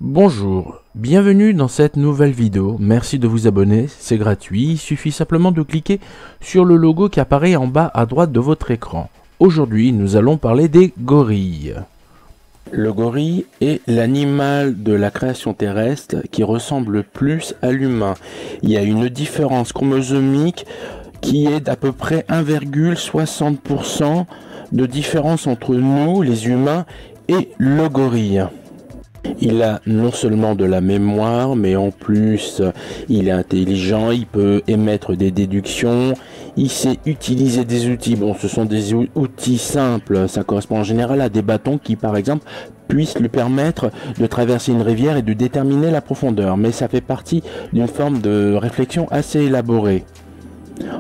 Bonjour, bienvenue dans cette nouvelle vidéo, merci de vous abonner, c'est gratuit, il suffit simplement de cliquer sur le logo qui apparaît en bas à droite de votre écran. Aujourd'hui, nous allons parler des gorilles. Le gorille est l'animal de la création terrestre qui ressemble le plus à l'humain. Il y a une différence chromosomique qui est d'à peu près 1,60% de différence entre nous, les humains, et le gorille. Il a non seulement de la mémoire, mais en plus, il est intelligent, il peut émettre des déductions, il sait utiliser des outils. Bon, ce sont des outils simples, ça correspond en général à des bâtons qui, par exemple, puissent lui permettre de traverser une rivière et de déterminer la profondeur. Mais ça fait partie d'une forme de réflexion assez élaborée.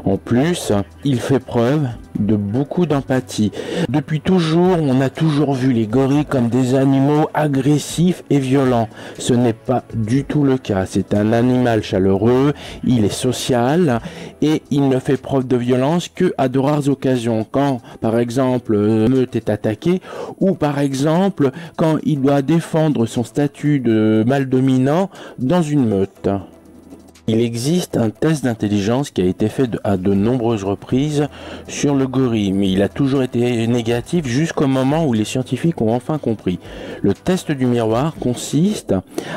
En plus, il fait preuve de beaucoup d'empathie. Depuis toujours, on a toujours vu les gorilles comme des animaux agressifs et violents. Ce n'est pas du tout le cas. C'est un animal chaleureux, il est social et il ne fait preuve de violence que à de rares occasions. Quand, par exemple, une meute est attaquée ou par exemple, quand il doit défendre son statut de mâle dominant dans une meute. Il existe un test d'intelligence qui a été fait à de nombreuses reprises sur le gorille, mais il a toujours été négatif jusqu'au moment où les scientifiques ont enfin compris. Le test du miroir consiste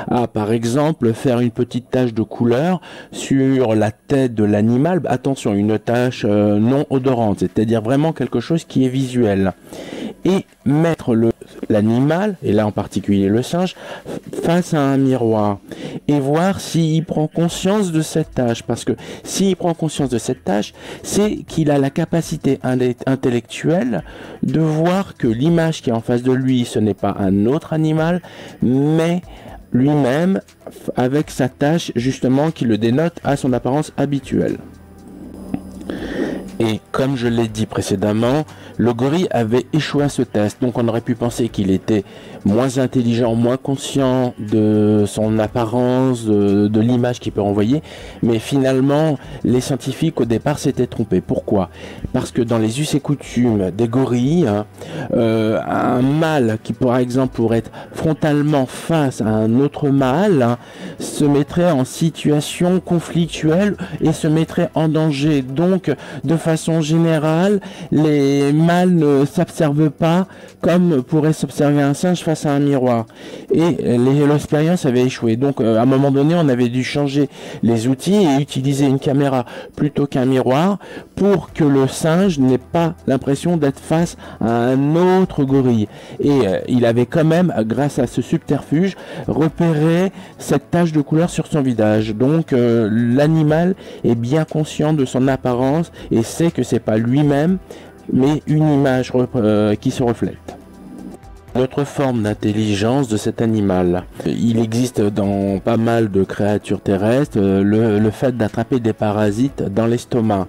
à, par exemple, faire une petite tache de couleur sur la tête de l'animal. Attention, une tache non odorante, c'est-à-dire vraiment quelque chose qui est visuel. Et mettre l'animal, et là en particulier le singe, face à un miroir et voir s'il prend conscience de cette tâche, parce que s'il prend conscience de cette tâche, c'est qu'il a la capacité intellectuelle de voir que l'image qui est en face de lui, ce n'est pas un autre animal, mais lui-même avec sa tâche justement qui le dénote à son apparence habituelle. Et comme je l'ai dit précédemment, le gorille avait échoué à ce test, donc on aurait pu penser qu'il était moins intelligent, moins conscient de son apparence, de l'image qu'il peut renvoyer, mais finalement, les scientifiques au départ s'étaient trompés. Pourquoi? Parce que dans les us et coutumes des gorilles, un mâle qui par exemple pourrait être frontalement face à un autre mâle, se mettrait en situation conflictuelle et se mettrait en danger. Donc, de façon générale, les mâles ne s'observent pas comme pourrait s'observer un singe face à un miroir. Et l'expérience avait échoué. Donc, à un moment donné, on avait dû changer les outils et utiliser une caméra plutôt qu'un miroir pour que le singe n'ait pas l'impression d'être face à un autre gorille. Et il avait quand même, grâce à ce subterfuge, repéré cette tache de couleur sur son visage. Donc, l'animal est bien conscient de son apparence et sait que c'est pas lui-même, mais une image qui se reflète. Autre forme d'intelligence de cet animal. Il existe dans pas mal de créatures terrestres le fait d'attraper des parasites dans l'estomac.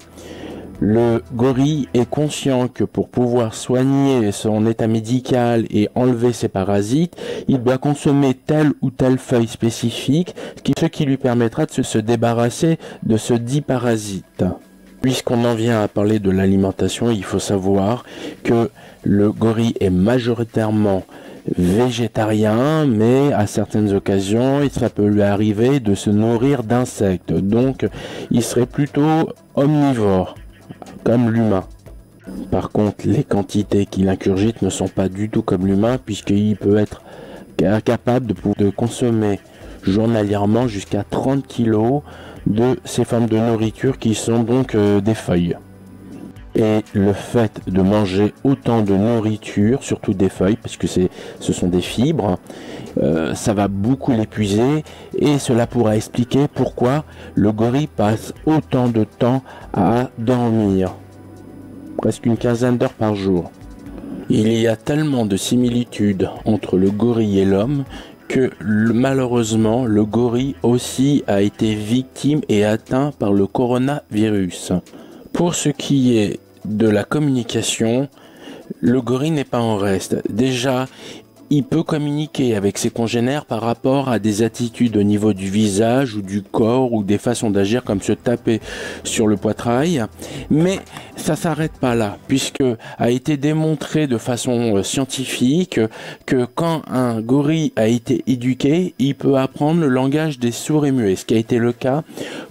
Le gorille est conscient que pour pouvoir soigner son état médical et enlever ses parasites, il doit consommer telle ou telle feuille spécifique, ce qui lui permettra de se débarrasser de ce dit parasite. Puisqu'on en vient à parler de l'alimentation, il faut savoir que le gorille est majoritairement végétarien, mais à certaines occasions, ça peut lui arriver de se nourrir d'insectes. Donc, il serait plutôt omnivore, comme l'humain. Par contre, les quantités qu'il ingurgite ne sont pas du tout comme l'humain, puisqu'il peut être capable de consommer journalièrement jusqu'à 30 kg de ces formes de nourriture qui sont donc des feuilles. Et le fait de manger autant de nourriture, surtout des feuilles, parce que ce sont des fibres, ça va beaucoup l'épuiser et cela pourra expliquer pourquoi le gorille passe autant de temps à dormir, presque une quinzaine d'heures par jour. Il y a tellement de similitudes entre le gorille et l'homme que malheureusement le gorille aussi a été victime et atteint par le coronavirus. Pour ce qui est de la communication, le gorille n'est pas en reste. Déjà, il peut communiquer avec ses congénères par rapport à des attitudes au niveau du visage ou du corps ou des façons d'agir comme se taper sur le poitrail. Mais ça s'arrête pas là, puisque a été démontré de façon scientifique que quand un gorille a été éduqué, il peut apprendre le langage des sourds et muets, ce qui a été le cas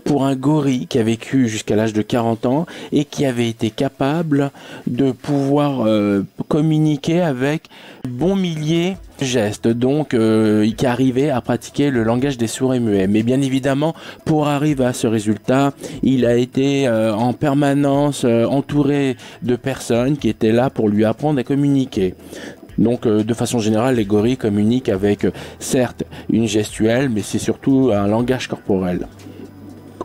pour un gorille qui a vécu jusqu'à l'âge de 40 ans et qui avait été capable de pouvoir communiquer avec bon milliers de gestes, donc qui arrivait à pratiquer le langage des sourds et muets. Mais bien évidemment, pour arriver à ce résultat, il a été en permanence entouré de personnes qui étaient là pour lui apprendre à communiquer. Donc de façon générale, les gorilles communiquent avec certes une gestuelle, mais c'est surtout un langage corporel.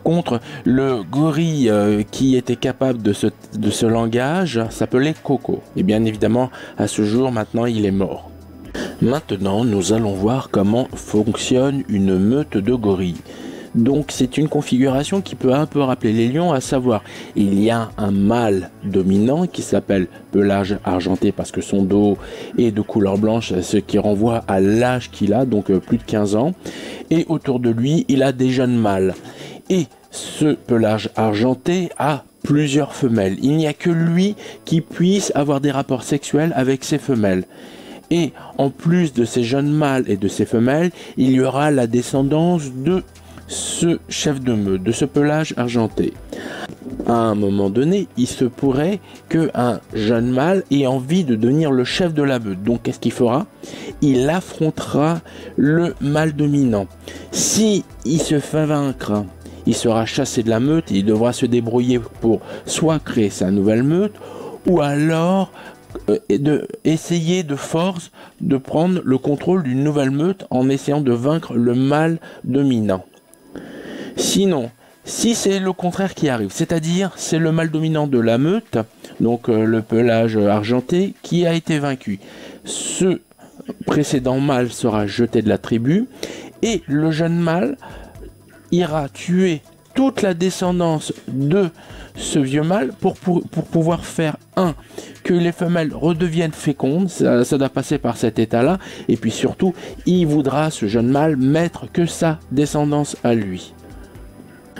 Contre le gorille qui était capable de ce langage s'appelait Coco. Et bien évidemment, à ce jour, maintenant, il est mort. Maintenant, nous allons voir comment fonctionne une meute de gorilles. Donc c'est une configuration qui peut un peu rappeler les lions, à savoir il y a un mâle dominant qui s'appelle pelage argenté parce que son dos est de couleur blanche, ce qui renvoie à l'âge qu'il a, donc plus de 15 ans. Et autour de lui, il a des jeunes mâles. Et ce pelage argenté a plusieurs femelles. Il n'y a que lui qui puisse avoir des rapports sexuels avec ses femelles. Et en plus de ces jeunes mâles et de ces femelles, il y aura la descendance de ce chef de meute, de ce pelage argenté. À un moment donné, il se pourrait qu'un jeune mâle ait envie de devenir le chef de la meute. Donc qu'est-ce qu'il fera? Il affrontera le mâle dominant. Si il se fait vaincre, il sera chassé de la meute et il devra se débrouiller pour soit créer sa nouvelle meute ou alors essayer de force de prendre le contrôle d'une nouvelle meute en essayant de vaincre le mâle dominant. Sinon, si c'est le contraire qui arrive, c'est-à-dire c'est le mâle dominant de la meute, donc le pelage argenté, qui a été vaincu, ce précédent mâle sera jeté de la tribu et le jeune mâle ira tuer toute la descendance de ce vieux mâle pour pouvoir faire que les femelles redeviennent fécondes, ça doit passer par cet état-là, et puis surtout, il voudra, ce jeune mâle, mettre que sa descendance à lui.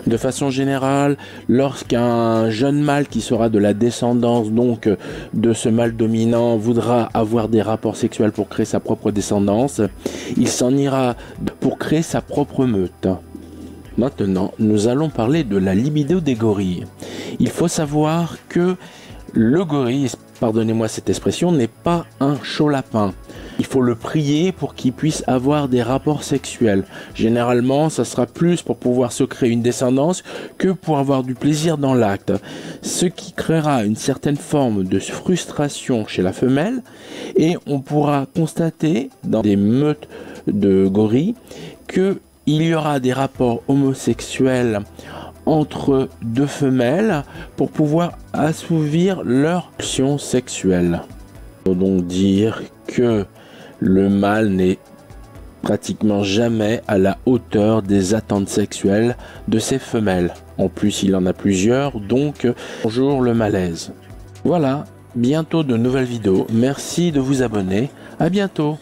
De façon générale, lorsqu'un jeune mâle qui sera de la descendance donc de ce mâle dominant voudra avoir des rapports sexuels pour créer sa propre descendance, il s'en ira pour créer sa propre meute. Maintenant, nous allons parler de la libido des gorilles. Il faut savoir que le gorille, pardonnez-moi cette expression, n'est pas un chaud lapin. Il faut le prier pour qu'il puisse avoir des rapports sexuels. Généralement, ça sera plus pour pouvoir se créer une descendance que pour avoir du plaisir dans l'acte. Ce qui créera une certaine forme de frustration chez la femelle et on pourra constater dans des meutes de gorilles qu'il y aura des rapports homosexuels entre deux femelles pour pouvoir assouvir leur pulsion sexuelle. On peut donc dire que le mâle n'est pratiquement jamais à la hauteur des attentes sexuelles de ses femelles. En plus, il en a plusieurs, donc bonjour le malaise. Voilà, bientôt de nouvelles vidéos. Merci de vous abonner. À bientôt.